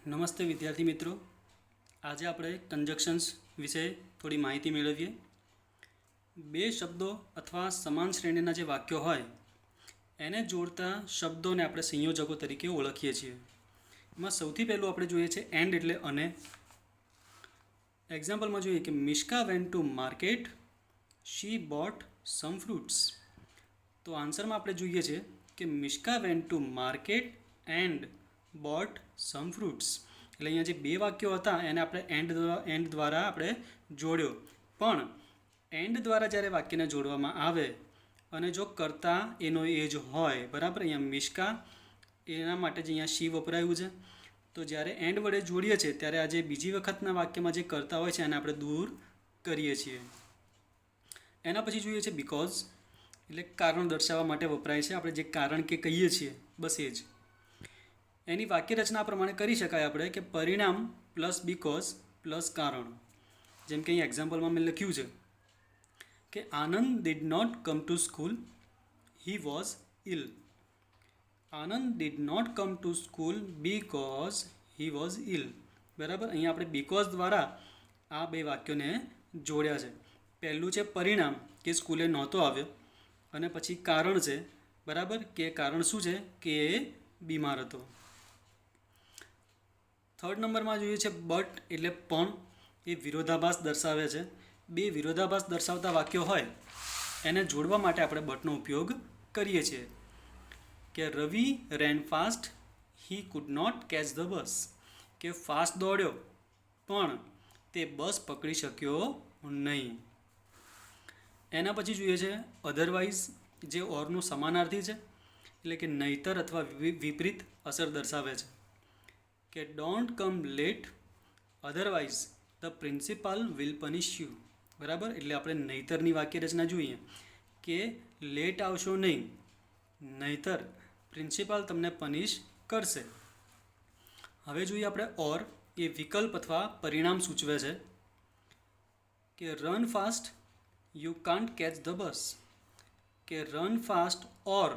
નમસ્તે વિદ્યાર્થી મિત્રો. આજે આપણે કંજક્શન્સ વિશે થોડી માહિતી મેળવીએ. બે શબ્દો અથવા સમાન શ્રેણીના જે વાક્યો હોય એને જોડતા શબ્દોને આપણે સંયોજકો તરીકે ઓળખીએ છીએ. એમાં સૌથી પહેલું આપણે જોઈએ છે એન્ડ એટલે અને. એક્ઝામ્પલમાં જોઈએ કે Mishka went to market, she bought some fruits. તો આન્સરમાં આપણે જોઈએ છે કે Mishka went to market and bought some fruits. એટલે અહીંયા જે બે વાક્યો હતા એને આપણે એન્ડ દ્વારા આપણે જોડ્યો. પણ એન્ડ દ્વારા જ્યારે વાક્યને જોડવામાં આવે અને જો કર્તા એનો એ જ હોય, બરાબર, અહીંયા મિશ્કા એના માટે જ અહીંયા શી વપરાયું છે. તો જ્યારે એન્ડ વડે જોડીએ છીએ ત્યારે આ જે બીજી વખતના વાક્યમાં જે કર્તા હોય છે એને આપણે દૂર કરીએ છીએ. એના પછી જોઈએ છે બીકોઝ, એટલે કારણ દર્શાવવા માટે વપરાય છે. આપણે જે કારણ કે કહીએ છીએ બસ એ જ. એની વાક્ય રચના પ્રમાણે કરી શકાય આપણે કે પરિણામ પ્લસ બીકોઝ પ્લસ કારણ. જેમ કે અહીં એક્ઝામ્પલમાં મેં લખ્યું છે કે Anand did not come to school, he was ill. Anand did not come to school because he was ill. બરાબર, અહીંયા આપણે બીકોઝ દ્વારા આ બે વાક્યોને જોડ્યા છે. પહેલું છે પરિણામ કે સ્કૂલે નહોતો આવ્યો, અને પછી કારણ છે, બરાબર, કે કારણ શું છે કે એ બીમાર હતો. થર્ડ નંબરમાં જોઈએ છે બટ એટલે પણ. એ વિરોધાભાસ દર્શાવે છે. બે વિરોધાભાસ દર્શાવતા વાક્યો હોય એને જોડવા માટે આપણે બટનો ઉપયોગ કરીએ છીએ. કે Ravi ran fast, he could not catch the bus. કે ફાસ્ટ દોડ્યો પણ તે બસ પકડી શક્યો નહીં. એના પછી જોઈએ છે અધરવાઇઝ, જે ઓરનું સમાનાર્થી છે, એટલે કે નહીતર અથવા વિપરીત અસર દર્શાવે છે. કે don't come late, otherwise the principal will punish you. બરાબર, એટલે આપણે નહીતરની વાક્ય રચના જોઈએ કે લેટ આવશો નહીં, નહીતર પ્રિન્સિપાલ તમને પનિશ કરશે. હવે જોઈએ આપણે ઓર, એ વિકલ્પ અથવા પરિણામ સૂચવે છે. કે run fast, you can't catch the bus. કે run fast or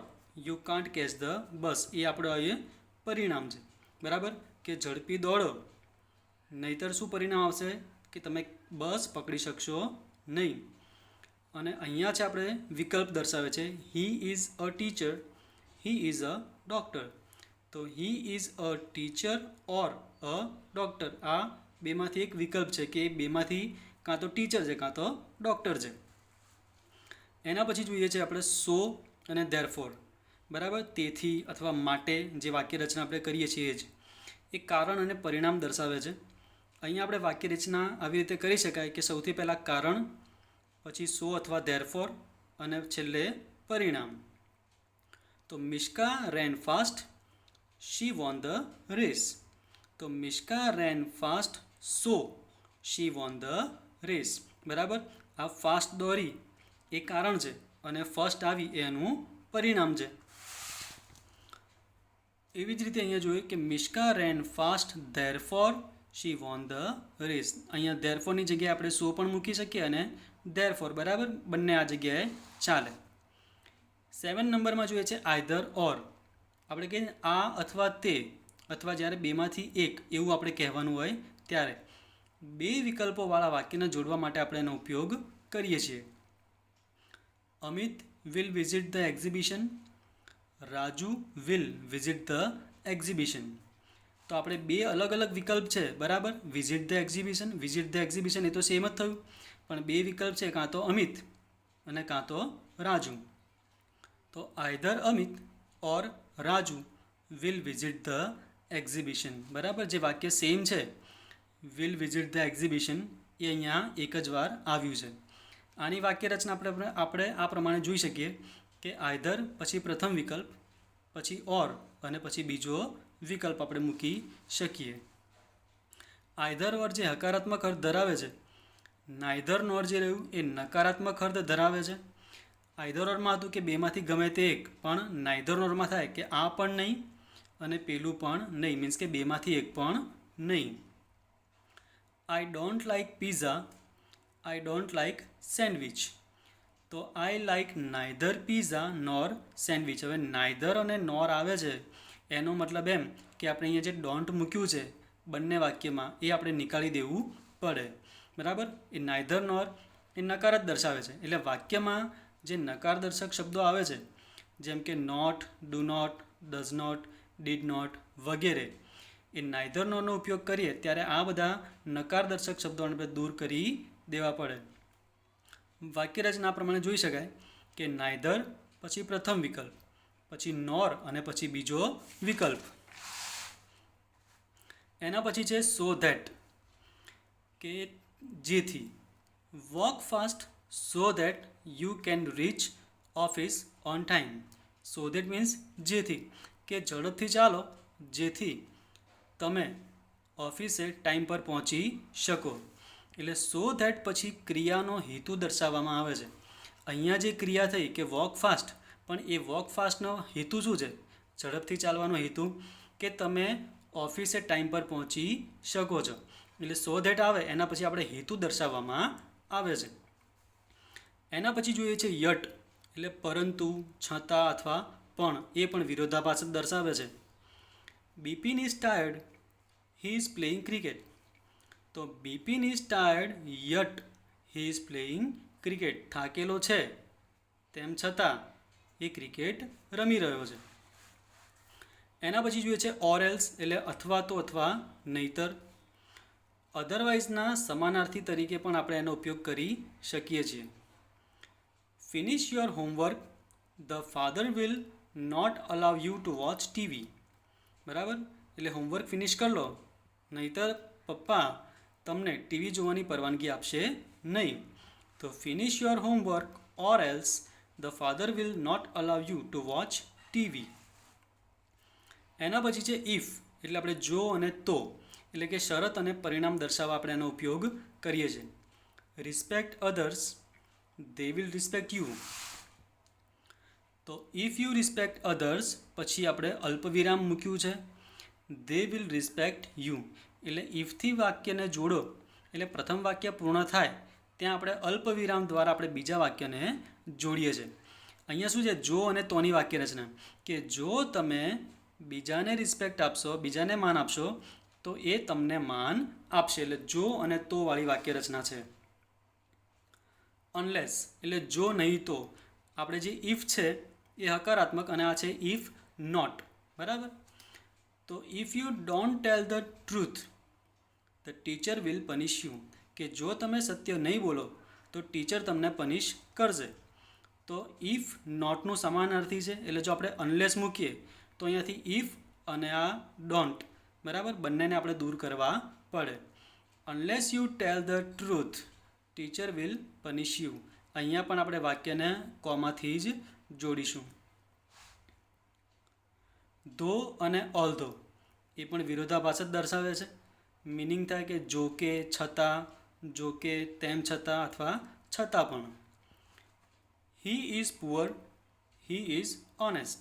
you can't catch the bus, એ આપણો એ પરિણામ છે. બરાબર, કે ઝડપી દોડો, નહીતર શું પરિણામ આવશે કે તમે બસ પકડી શકશો નહીં. અને અહીંયા છે આપણે વિકલ્પ દર્શાવે છે he is a teacher, he is a doctor. તો he is a teacher or a doctor, આ બેમાંથી એક વિકલ્પ છે કે બેમાંથી કાં તો ટીચર છે કાં તો ડૉક્ટર છે. એના પછી જોઈએ છે આપણે સો અને ધેરફોર. બરાબર, તેથી અથવા માટે જે વાક્ય રચના આપણે કરીએ છીએ એ જ એ કારણ અને પરિણામ દર્શાવે છે. અહીંયા આપણે વાક્ય રચના આવી રીતે કરી શકાય કે સૌથી પહેલાં કારણ, પછી સો અથવા ધેરફોર, અને છેલ્લે પરિણામ. તો Mishka ran fast, she won the race. તો Mishka ran fast, so she won the race. બરાબર, આ ફાસ્ટ દોરી એ કારણ છે અને ફર્સ્ટ આવી એનું પરિણામ છે. એવી જ રીતે અહીંયા જોઈએ કે Mishka ran fast therefore she won the race. અહીંયા ધેરફોરની જગ્યાએ આપણે સો પણ મૂકી શકીએ અને ધેરફોર, બરાબર, બંને આ જગ્યાએ ચાલે. 7 નંબરમાં જોઈએ છે આઈધર ઓર. આપણે કહીએ આ અથવા તે, અથવા જ્યારે બેમાંથી એક એવું આપણે કહેવાનું હોય ત્યારે બે વિકલ્પોવાળા વાક્યને જોડવા માટે આપણે એનો ઉપયોગ કરીએ છીએ. Amit will visit the exhibition, Raju will visit the exhibition. તો આપણે બે અલગ અલગ વિકલ્પ છે, બરાબર, visit the exhibition, visit the exhibition, એ તો સેમ જ થયું. પણ બે વિકલ્પ છે, કાં તો અમિત અને કાં તો રાજુ. તો either Amit or Raju will visit the exhibition. બરાબર, જે વાક્ય સેમ છે વિલ વિઝિટ ધ એક્ઝિબિશન એ અહીંયા એક જ વાર આવ્યું છે. આની વાક્ય રચના આપણે આ પ્રમાણે જોઈ શકીએ કે આઈધર પછી પ્રથમ વિકલ્પ, પછી ઓર, અને પછી બીજો વિકલ્પ આપણે મૂકી શકીએ. આઈધર ઓર જે હકારાત્મક અર્થ ધરાવે છે, નાઈધર નોર જે રહ્યું એ નકારાત્મક અર્થ ધરાવે છે. આઈધર ઓરમાં હતું કે બેમાંથી ગમે તે એક, પણ નાઈધર નોરમાં થાય કે આ પણ નહીં અને પેલું પણ નહીં, મીન્સ કે બેમાંથી એક પણ નહીં. I don't like pizza, I don't like sandwich. તો I like neither pizza nor sandwich. હવે નાઈધર અને નોર આવે છે એનો મતલબ એમ કે આપણે અહીંયા જે ડોન્ટ મૂક્યું છે બંને વાક્યમાં એ આપણે નીકાળી દેવું પડે, બરાબર. એ નાઇધર નોર એ નકાર જ દર્શાવે છે, એટલે વાક્યમાં જે નકારદર્શક શબ્દો આવે છે જેમ કે not, do not, does not, did not વગેરે, એ નાઇધર નોરનો ઉપયોગ કરીએ ત્યારે આ બધા નકારદર્શક શબ્દોને આપણે દૂર કરી દેવા પડે. વાક્ય રચના પ્રમાણે જોઈ શકાય કે નાઇધર પછી પ્રથમ વિકલ્પ, પછી નોર અને પછી બીજો વિકલ્પ. એના પછી છે સો ધેટ, કે જેથી. Walk fast so that you can rich office on time. So that means જેથી, કે ઝડપથી ચાલો જેથી તમે ઓફિસે ટાઈમ પર પહોંચી શકો. એટલે સો ધેટ પછી ક્રિયાનો હેતુ દર્શાવવામાં આવે છે. અહીંયા જે ક્રિયા થઈ કે વોક ફાસ્ટ, પણ એ વોક ફાસ્ટનો હેતુ શું છે? ઝડપથી ચાલવાનો હેતુ કે તમે ઓફિસે ટાઈમ પર પહોંચી શકો છો. એટલે સો ધેટ આવે એના પછી આપણે હેતુ દર્શાવવામાં આવે છે. એના પછી જોઈએ છે યટ, એટલે પરંતુ, છતાં અથવા પણ, એ પણ વિરોધાભાસ જ દર્શાવે છે. Bipin is tired, he is playing cricket. તો Bipin is tired yet he is playing cricket. થાકેલો છે તેમ છતાં એ ક્રિકેટ રમી રહ્યો છે. એના પછી જોઈએ છે ઓર એલ્સ, એટલે અથવા તો અથવા નહીતર. અધરવાઇઝના સમાનાર્થી તરીકે પણ આપણે એનો ઉપયોગ કરી શકીએ છીએ. Finish your homework, the father will not allow you to watch TV. બરાબર, એટલે હોમવર્ક ફિનિશ કરી લો, નહીતર પપ્પા તમને ટીવી જોવાની પરવાનગી આપશે નહીં. તો finish your homework or else the father will not allow you to watch TV. એના પછી છે ઇફ, એટલે આપણે જો અને તો, એટલે કે શરત અને પરિણામ દર્શાવવા આપણે એનો ઉપયોગ કરીએ છીએ. Respect others, they will respect you. તો ઇફ યુ રિસ્પેક્ટ અધર્સ પછી આપણે અલ્પવિરામ મૂક્યું છે, they will respect you. એટલે ઇફથી વાક્યને જોડો, એટલે પ્રથમ વાક્ય પૂર્ણ થાય ત્યાં આપણે અલ્પવિરામ દ્વારા આપણે બીજા વાક્યને જોડીએ છીએ. અહીંયા શું છે? જો અને તોની વાક્ય રચના, કે જો તમે બીજાને રિસ્પેક્ટ આપશો, બીજાને માન આપશો તો એ તમને માન આપશે. એટલે જો અને તો વાળી વાક્ય રચના છે. અનલેસ, એટલે જો નહીં તો. આપણે જે ઇફ છે એ હકારાત્મક અને આ છે ઇફ નોટ. બરાબર. તો if you don't tell the truth the teacher will punish you, કે જો તમે સત્ય નહીં બોલો તો ટીચર તમને પનિશ કરશે. તો ઇફ નોટનું સમાનાર્થી છે, એટલે જો આપણે અનલેસ મૂકીએ તો અહીંયાથી ઇફ અને આ ડોન્ટ, બરાબર, બંનેને આપણે દૂર કરવા પડે. Unless you tell the truth teacher will punish you. અહીંયા પણ આપણે વાક્યને કોમાથી જ જોડીશું. ધો અને ઓલ્ધો એ પણ વિરોધાભાસ જ દર્શાવે છે. મિનિંગ થાય કે જો કે, છતાં, જો કે, તેમ છતાં અથવા છતાં પણ. He is poor, he is honest.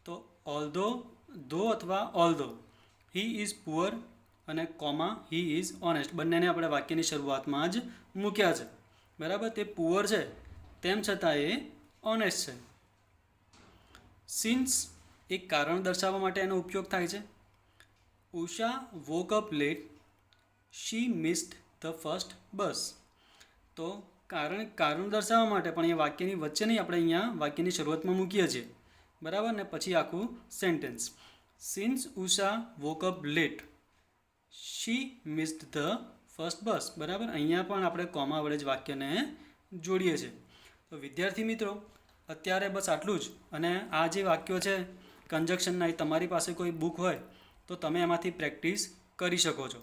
તો ઓલ્ધો, ધો અથવા ઓલ્ધો, હી ઇઝ પુઅર અને કોમા હી ઇઝ ઓનેસ્ટ, બંનેને આપણે વાક્યની શરૂઆતમાં જ મૂક્યા છે. બરાબર. તે પુઅર છે તેમ છતાં એ ઓનેસ્ટ છે. સિન્સ એક કારણ દર્શાવવા માટે એનો ઉપયોગ થાય છે. Usha woke up late, she missed the first bus. તો કારણ દર્શાવવા માટે પણ એ વાક્યની વચ્ચે નહીં, આપણે અહીંયા વાક્યની શરૂઆતમાં મૂકીએ છીએ. બરાબર. ને પછી આખું sentence. Since Usha woke up late, she missed the first bus. બરાબર. અહીંયા પણ આપણે કોમા વડે જ વાક્યને જોડીએ છીએ. તો વિદ્યાર્થી મિત્રો, અત્યારે બસ આટલું જ. અને આ જે વાક્યો છે કંજક્શનના, એ તમારી પાસે કોઈ બુક હોય તો તમે એમાંથી પ્રેક્ટિસ કરી શકો છો.